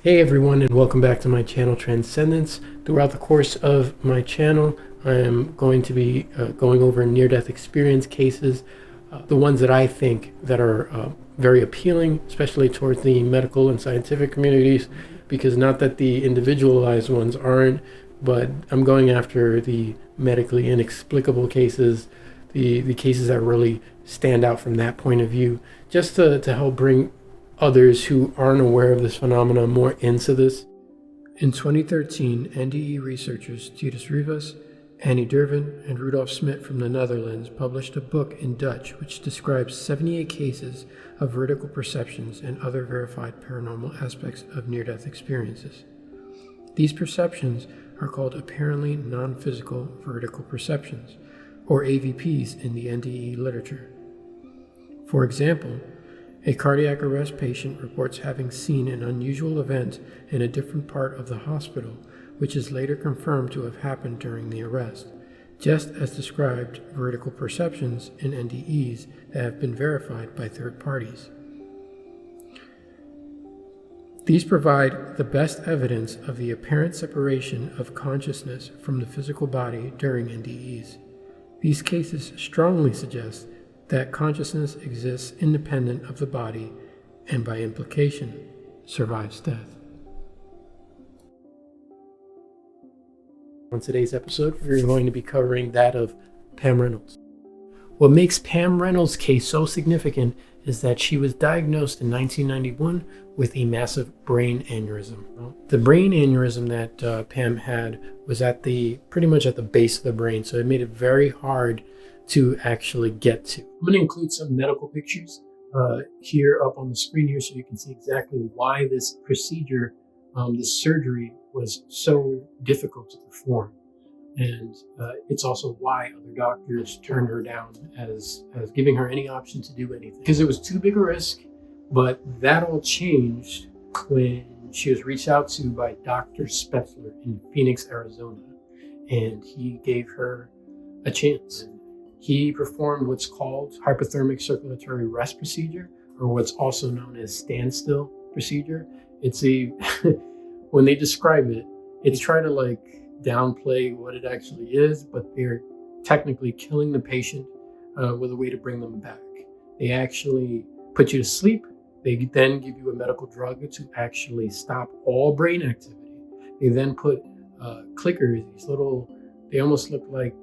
Hey everyone, and welcome back to my channel Transcendence. Throughout the course of my channel, I am going to be going over near-death experience cases, the ones that I think that are very appealing, especially towards the medical and scientific communities, because not that the individualized ones aren't, but I'm going after the medically inexplicable cases, the cases that really stand out from that point of view, just to help bring others who aren't aware of this phenomenon more into this. In 2013, NDE researchers Titus Rivas, Annie Durvin, and Rudolf Smit from the Netherlands published a book in Dutch which describes 78 cases of vertical perceptions and other verified paranormal aspects of near-death experiences. These perceptions are called apparently non-physical vertical perceptions, or AVPs in the NDE literature. For example, a cardiac arrest patient reports having seen an unusual event in a different part of the hospital, which is later confirmed to have happened during the arrest, just as described vertical perceptions in NDEs that have been verified by third parties. These provide the best evidence of the apparent separation of consciousness from the physical body during NDEs. These cases strongly suggest that consciousness exists independent of the body and, by implication, survives death. On today's episode, we're going to be covering that of Pam Reynolds. What makes Pam Reynolds' case so significant is that she was diagnosed in 1991 with a massive brain aneurysm. The brain aneurysm that Pam had was pretty much at the base of the brain, so it made it very hard to actually get to. I'm going to include some medical pictures here up on the screen here so you can see exactly why this procedure, this surgery was so difficult to perform. And it's also why other doctors turned her down as giving her any option to do anything. Because it was too big a risk, but that all changed when she was reached out to by Dr. Spetzler in Phoenix, Arizona. And he gave her a chance. He performed what's called Hypothermic Circulatory Rest procedure, or what's also known as standstill procedure. It's when they describe it, it's trying to downplay what it actually is, but they're technically killing the patient with a way to bring them back. They actually put you to sleep. They then give you a medical drug to actually stop all brain activity. They then put clickers, these little, they almost look like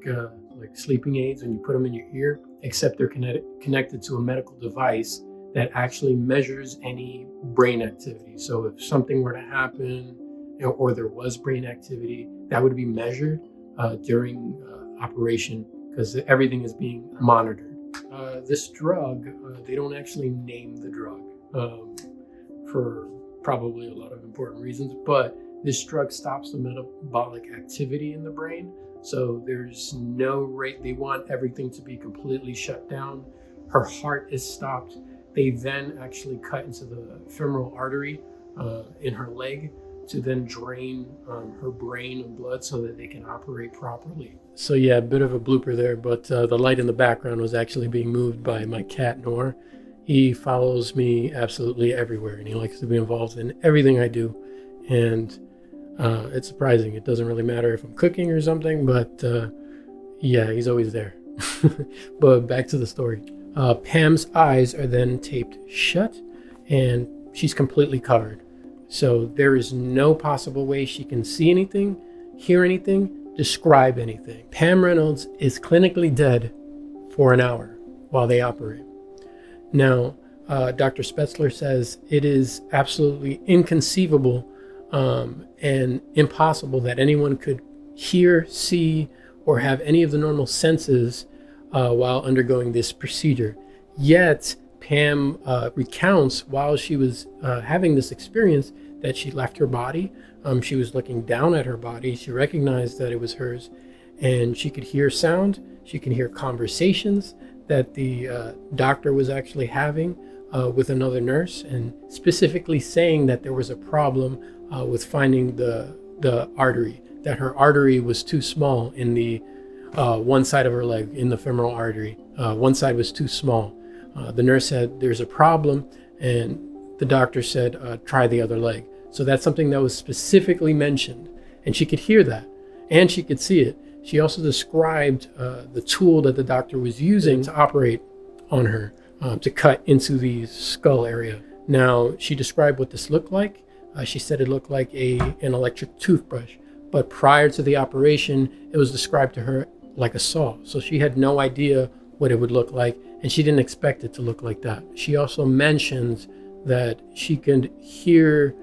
sleeping aids when you put them in your ear, except they're connected to a medical device that actually measures any brain activity. So if something were to happen, or there was brain activity, that would be measured during operation, because everything is being monitored. This drug, they don't actually name the drug for probably a lot of important reasons, but this drug stops the metabolic activity in the brain. So there's no rate. They want everything to be completely shut down. Her heart is stopped. They then actually cut into the femoral artery in her leg to then drain her brain of blood so that they can operate properly. So yeah, a bit of a blooper there, but the light in the background was actually being moved by my cat, Noor. He follows me absolutely everywhere, and he likes to be involved in everything I do. And it's surprising. It doesn't really matter if I'm cooking or something, but yeah, he's always there. But back to the story. Pam's eyes are then taped shut, and she's completely covered. So there is no possible way she can see anything, hear anything, describe anything. Pam Reynolds is clinically dead for an hour while they operate. Now, Dr. Spetzler says it is absolutely inconceivable and impossible that anyone could hear, see, or have any of the normal senses while undergoing this procedure. Yet, Pam recounts while she was having this experience that she left her body. She was looking down at her body. She recognized that it was hers, and she could hear sound. She could hear conversations that the doctor was actually having with another nurse, and specifically saying that there was a problem with finding the artery, that her artery was too small in the one side of her leg, in the femoral artery. One side was too small. The nurse said, there's a problem, and the doctor said, try the other leg. So that's something that was specifically mentioned, and she could hear that, and she could see it. She also described the tool that the doctor was using to operate on her, to cut into the skull area. Now, she described what this looked like. She said it looked like an electric toothbrush, but prior to the operation, it was described to her like a saw. So she had no idea what it would look like, and she didn't expect it to look like that. She also mentions that she could hear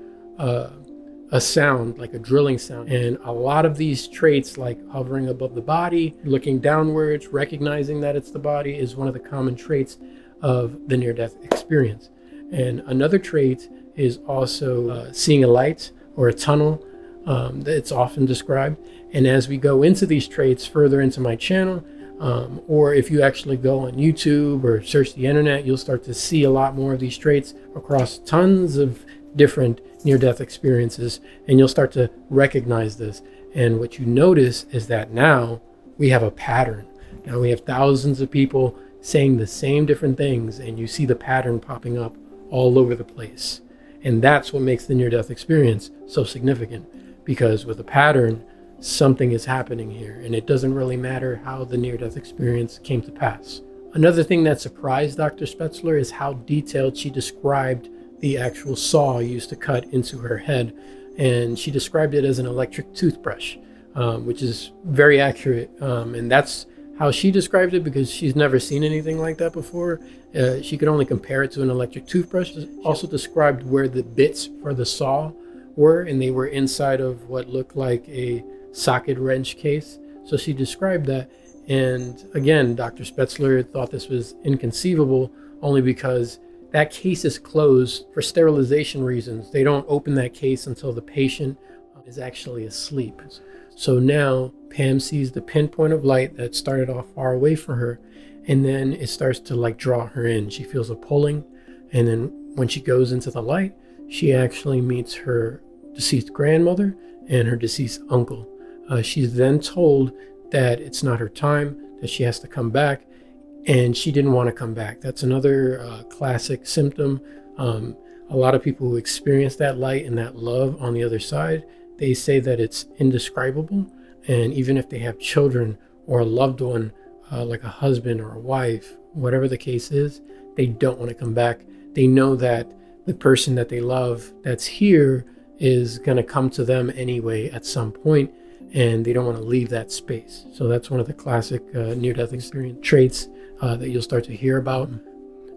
a sound, like a drilling sound. And a lot of these traits, like hovering above the body, looking downwards, recognizing that it's the body, is one of the common traits of the near-death experience. And another trait is also seeing a light or a tunnel. It's often described. And as we go into these traits further into my channel, or if you actually go on YouTube or search the internet, you'll start to see a lot more of these traits across tons of different near-death experiences, and you'll start to recognize this. And what you notice is that now we have a pattern. Now we have thousands of people saying the same different things, and you see the pattern popping up all over the place. And that's what makes the near-death experience so significant, because with a pattern, something is happening here, and it doesn't really matter how the near-death experience came to pass. Another thing that surprised Dr. Spetzler is how detailed she described the actual saw used to cut into her head. And she described it as an electric toothbrush, which is very accurate. And that's how she described it, because she's never seen anything like that before. She could only compare it to an electric toothbrush. She also described where the bits for the saw were, and they were inside of what looked like a socket wrench case. So she described that. And again, Dr. Spetzler thought this was inconceivable, only because that case is closed for sterilization reasons. They don't open that case until the patient is actually asleep. So now Pam sees the pinpoint of light that started off far away from her, and then it starts to like draw her in. She feels a pulling, and then when she goes into the light, she actually meets her deceased grandmother and her deceased uncle. She's then told that it's not her time, that she has to come back, and she didn't want to come back. That's another classic symptom. A lot of people who experience that light and that love on the other side, they say that it's indescribable. And even if they have children or a loved one, like a husband or a wife, whatever the case is, they don't want to come back. They know that the person that they love that's here is going to come to them anyway at some point, and they don't want to leave that space. So that's one of the classic near-death experience traits that you'll start to hear about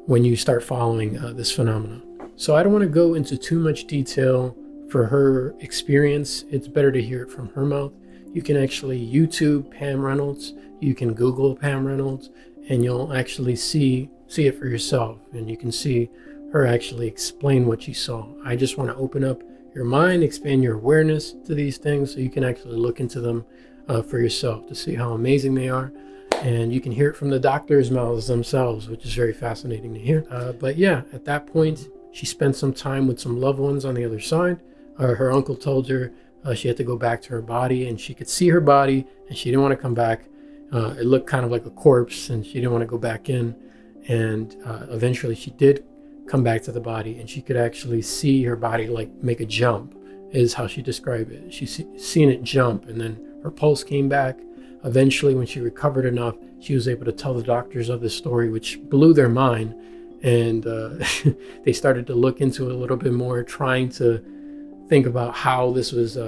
when you start following this phenomenon. So I don't want to go into too much detail for her experience. It's better to hear it from her mouth. You can actually YouTube Pam Reynolds. You can Google Pam Reynolds, and you'll actually see it for yourself. And you can see her actually explain what she saw. I just want to open up your mind, expand your awareness to these things so you can actually look into them for yourself to see how amazing they are. And you can hear it from the doctors' mouths themselves, which is very fascinating to hear. But yeah, at that point, she spent some time with some loved ones on the other side. Her uncle told her she had to go back to her body, and she could see her body, and she didn't want to come back. It looked kind of like a corpse, and she didn't want to go back in. And eventually she did come back to the body, and she could actually see her body like make a jump, is how she described it. She's seen it jump, and then her pulse came back. Eventually, when she recovered enough, she was able to tell the doctors of this story, which blew their mind. And they started to look into it a little bit more, trying to think about how this was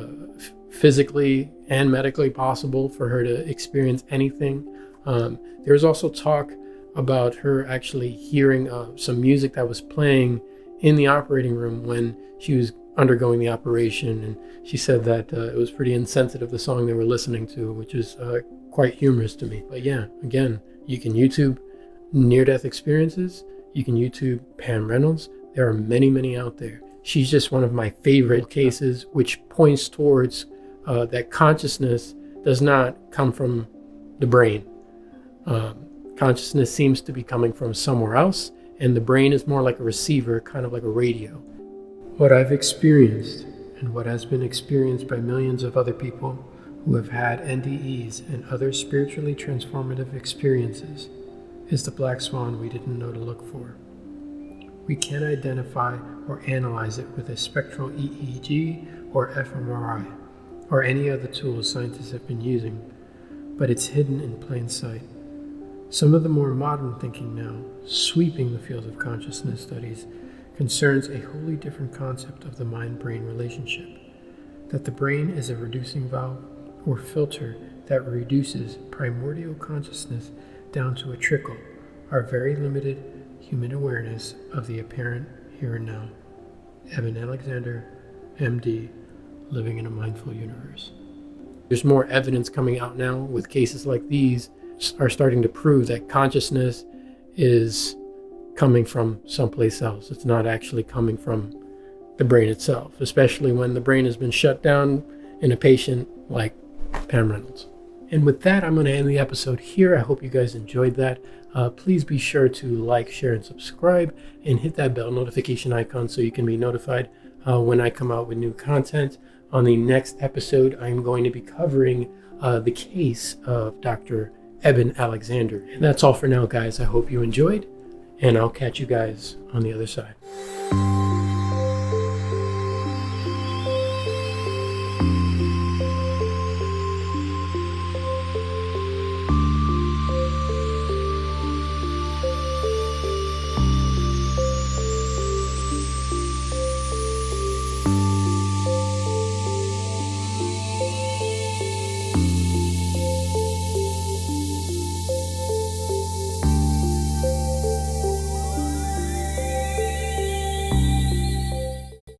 physically and medically possible for her to experience anything. There was also talk about her actually hearing some music that was playing in the operating room when she was undergoing the operation, and she said that it was pretty insensitive, the song they were listening to, which is quite humorous to me. But yeah, again, you can YouTube near-death experiences. You can YouTube Pam Reynolds. There are many, many out there. She's just one of my favorite cases, which points towards that consciousness does not come from the brain. Consciousness seems to be coming from somewhere else, and the brain is more like a receiver, kind of like a radio. What I've experienced, and what has been experienced by millions of other people who have had NDEs and other spiritually transformative experiences, is the black swan we didn't know to look for. We can't identify or analyze it with a spectral EEG or fMRI, or any other tools scientists have been using, but it's hidden in plain sight. Some of the more modern thinking now, sweeping the field of consciousness studies, concerns a wholly different concept of the mind-brain relationship, that the brain is a reducing valve or filter that reduces primordial consciousness down to a trickle, our very limited human awareness of the apparent here and now. Eben Alexander, MD, living in a mindful universe. There's more evidence coming out now with cases like these are starting to prove that consciousness is coming from someplace else. It's not actually coming from the brain itself, especially when the brain has been shut down in a patient like Pam Reynolds. And with that, I'm going to end the episode here. I hope you guys enjoyed that. Please be sure to like, share, and subscribe, and hit that bell notification icon so you can be notified when I come out with new content. On the next episode, I'm going to be covering the case of Dr. Eben Alexander. And that's all for now, guys. I hope you enjoyed, and I'll catch you guys on the other side.